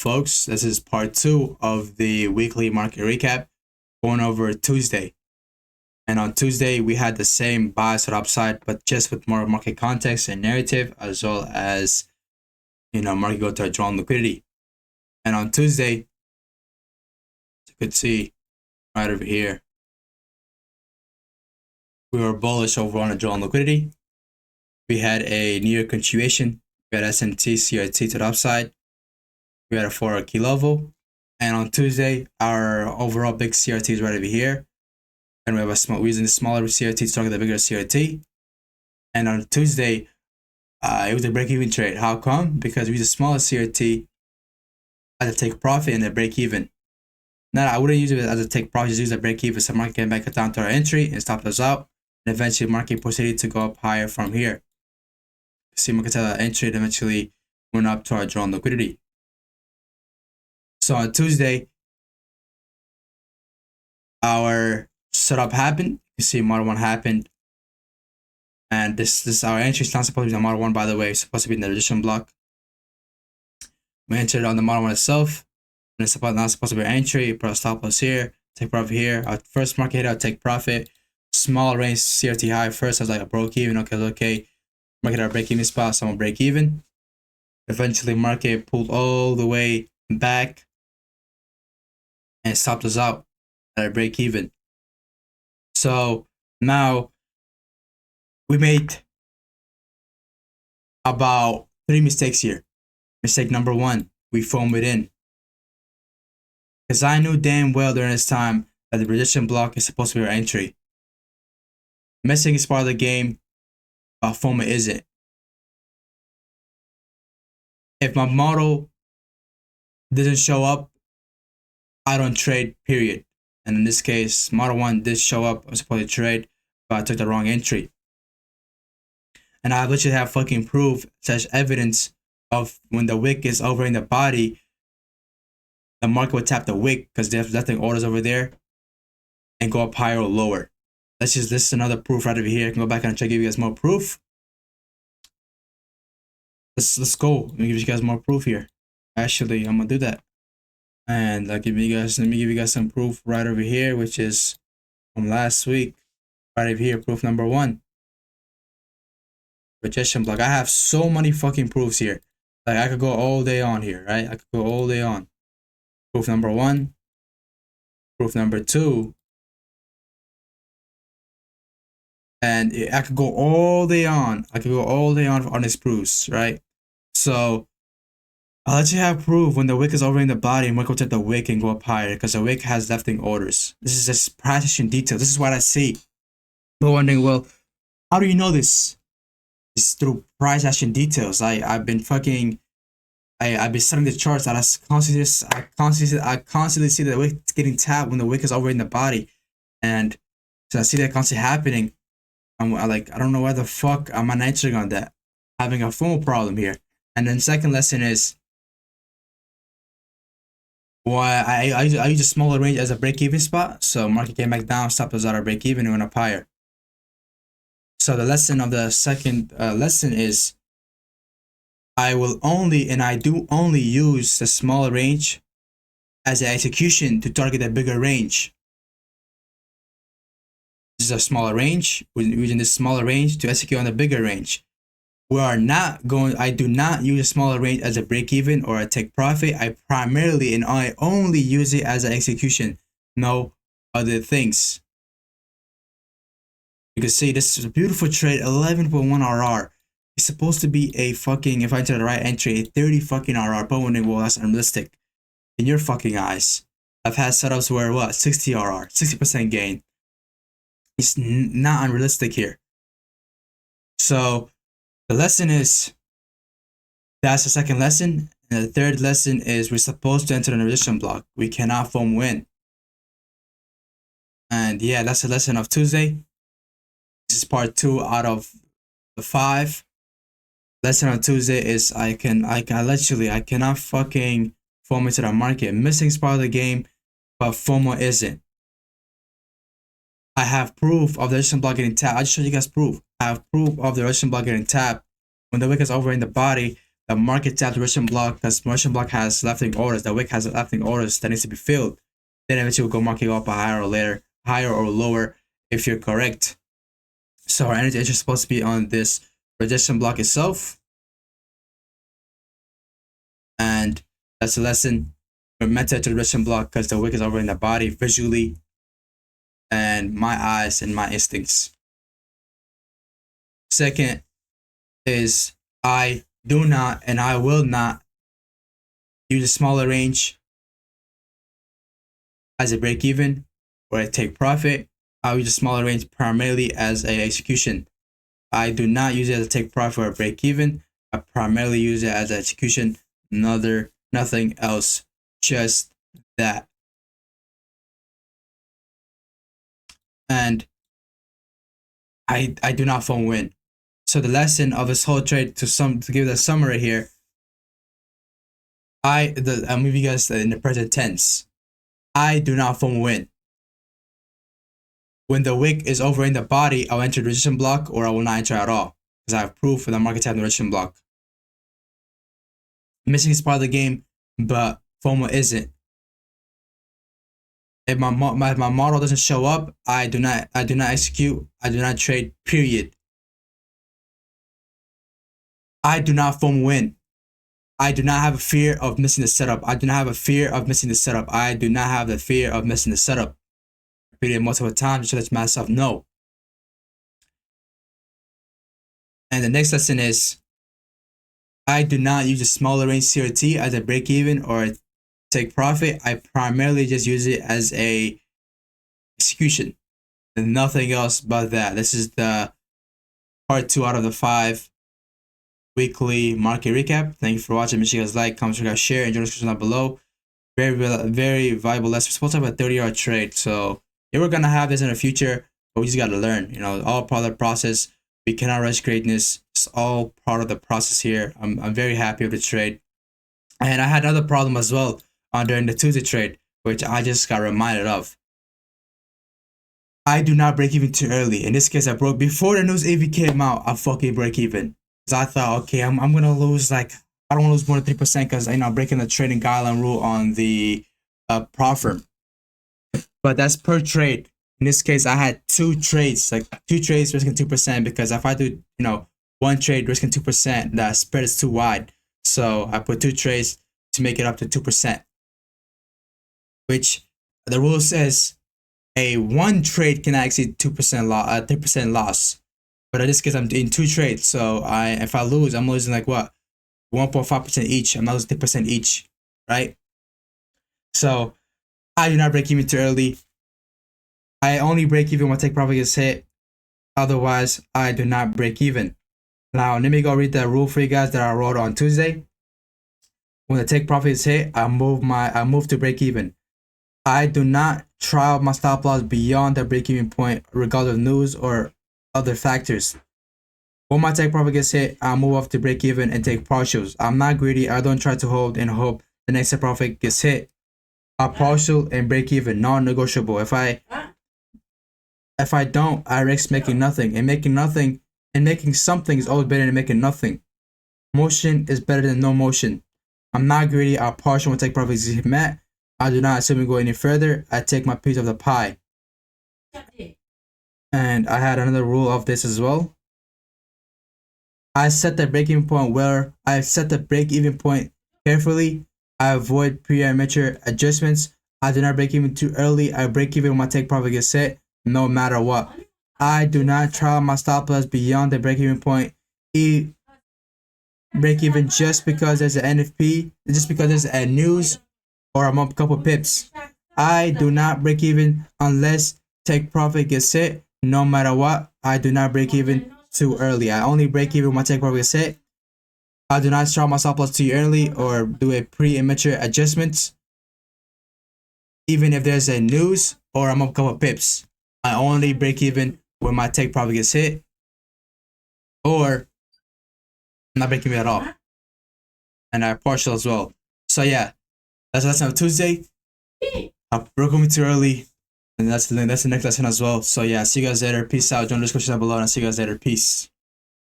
Folks, this is part 2 of the weekly market recap going over Tuesday. And on Tuesday, we had the same bias or upside, but just with more market context and narrative, as well as, market go to a drawn liquidity. And on Tuesday, as you could see right over here, we were bullish over on a drawn liquidity. We had a near continuation. We had SMT, CRT to the upside. We had a 4 key level. And on Tuesday, our overall big CRT is right over here. And we have we're using the smaller CRT to target the bigger CRT. And on Tuesday, it was a break-even trade. How come? Because we use the smaller CRT as a take profit and a break-even. Now, I wouldn't use it as a take profit, just use a break-even. So market came back down to our entry and stopped us out. And eventually, market proceeded to go up higher from here. See, market had an entry and eventually went up to our drawn liquidity. So on Tuesday, our setup happened. You see Model 1 happened. And this our entry is not supposed to be the Model 1, by the way. It's supposed to be in the resistance block. We entered on the Model 1 itself. And it's not supposed to be our entry. Put a stop loss here. Take profit here. Our first market hit, I'll take profit. Small range CRT high first. I was like a broke even. Okay. Market our break even spot. So I'm gonna break even. Eventually, market pulled all the way back and stopped us out at a break even. So now we made about 3 mistakes here. Mistake number 1, we foamed it in. Because I knew damn well during this time that the resistance block is supposed to be our entry. Missing is part of the game, but FOMO isn't. If my model doesn't show up, I don't trade, period. And in this case, Model 1 did show up. I was supposed to trade, but I took the wrong entry. And I literally have fucking proof, such evidence of when the wick is over in the body, the market would tap the wick because there's nothing orders over there and go up higher or lower. This is another proof right over here. I can go back and try to give you guys more proof. Let's go. Let me give you guys more proof here. Actually, I'm gonna do that. And let me give you guys some proof right over here, which is from last week. Right over here, proof number 1. Rejection block. I have so many fucking proofs here. Like I could go all day on here, right? I could go all day on. Proof number 1. Proof number 2. And I could go all day on. I could go all day on these proofs, right? So I'll let you have proof when the wick is over in the body and we'll take the wick and go up higher because the wick has left-in orders. This is just price action detail. This is what I see. But wondering, well, how do you know this? It's through price action details. I've been studying the charts that I constantly see the wick getting tapped when the wick is over in the body. And so I see that constantly happening. I'm like, I don't know why the fuck am I not answering on that. Having a FOMO problem here. And then second lesson is why I use a smaller range as a break-even spot. So market came back down, stopped us at our break-even and went up higher. So the lesson of the second lesson is I do only use the smaller range as an execution to target a bigger range. This is a smaller range. We're using this smaller range to execute on the bigger range. I do not use a smaller range as a break-even or a take profit. I only use it as an execution. No other things. You can see this is a beautiful trade, 11.1 RR. It's supposed to be a fucking, if I enter the right entry, a 30 fucking RR. But when well, that's unrealistic in your fucking eyes. I've had setups where what, 60 RR, 60% gain. It's not unrealistic here. So the lesson is, that's the second lesson. And the third lesson is we're supposed to enter the resistance block. We cannot foam win. And yeah, that's the lesson of Tuesday. This is part 2 out of the 5. Lesson on Tuesday is I cannot fucking foam into the market. Missing is part of the game, but FOMO isn't. I have proof of the resistance block getting tapped. I just showed you guys proof. I have proof of the resistance block getting tapped. When the wick is over in the body, the market taps the resistance block because resistance block has left-handed orders. The wick has left-handed orders that needs to be filled. Then eventually we'll go market up a higher or lower if you're correct. So our energy is supposed to be on this resistance block itself. And that's the lesson. We're meant to enter the resistance block because the wick is over in the body visually and my eyes and my instincts. Second is I do not and I will not use a smaller range as a break even or a take profit. I'll use a smaller range primarily as a execution. I do not use it as a take profit or a break even. I primarily use it as an execution. Nothing else, just that. And I do not phone win. So the lesson of this whole trade, to give the summary here, I'll move you guys in the present tense. I do not phone win. When the wick is over in the body, I'll enter the resistance block or I will not enter at all because I have proof for the market tapping the resistance block. Missing is part of the game, but FOMO isn't. If my model doesn't show up, I do not execute. I do not trade. Period. I do not FOMO win. I do not have a fear of missing the setup. I do not have a fear of missing the setup. I do not have the fear of missing the setup. I repeated it multiple times to let myself know. And the next lesson is I do not use a smaller range CRT as a break even or a take profit. I primarily just use it as a execution and nothing else but that. This is the part 2 out of the 5 weekly market recap. Thank you for watching. Make sure you guys like, comment, share, and join the description down below. Very valuable lesson. We're supposed to have a 30-yard trade, so yeah, we're gonna have this in the future, but we just gotta learn. You know, all part of the process. We cannot rush greatness. It's all part of the process here. I'm very happy with the trade, and I had another problem as well during the Tuesday trade, which I just got reminded of. I do not break even too early. In this case, I broke before the news AV came out. I fucking break even. I thought, okay, I'm gonna lose like I don't want to lose more than 3% because I'm breaking the trading guideline rule on the prop firm. But that's per trade. In this case, I had 2 trades, like 2 trades risking 2% because if I do one trade risking 2%, that spread is too wide. So I put 2 trades to make it up to 2%, which the rule says a 1 trade can exceed 2% loss, 3% loss. But in this case, I'm doing 2 trades, so if I lose, I'm losing like what, 1.5% each. I'm not losing 10% each, right? So I do not break even too early. I only break even when take profit gets hit. Otherwise, I do not break even. Now let me go read the rule for you guys that I wrote on Tuesday. When the take profit is hit, I move to break even. I do not try out my stop loss beyond the break even point, regardless of news or other factors. When my take profit gets hit, I move off to break even and take partials. I'm not greedy. I don't try to hold and hope the next take profit gets hit. A partial and break even, non-negotiable. If I don't, I risk making nothing. And making something is always better than making nothing. Motion is better than no motion. I'm not greedy. A partial when take profit is met. I do not assume we go any further. I take my piece of the pie. And I had another rule of this as well. I set the break-even point carefully. I avoid premature adjustments. I do not break even too early. I break even when my take profit gets set, no matter what. I do not try my stop loss beyond the break-even point. Break even just because there's an NFP, just because there's a news or I'm up a couple pips. I do not break even unless take profit gets hit. No matter what, I do not break even too early. I only break even when my take profit gets hit. I do not start my stop loss too early or do a pre-immature adjustment. Even if there's a news or I'm up a couple pips, I only break even when my take profit gets hit, or I'm not breaking even at all. And I partial as well. So yeah, that's the lesson of Tuesday. I broke even too early. And that's the next lesson as well. So yeah, see you guys later. Peace out. Join the description down below and I'll see you guys later. Peace.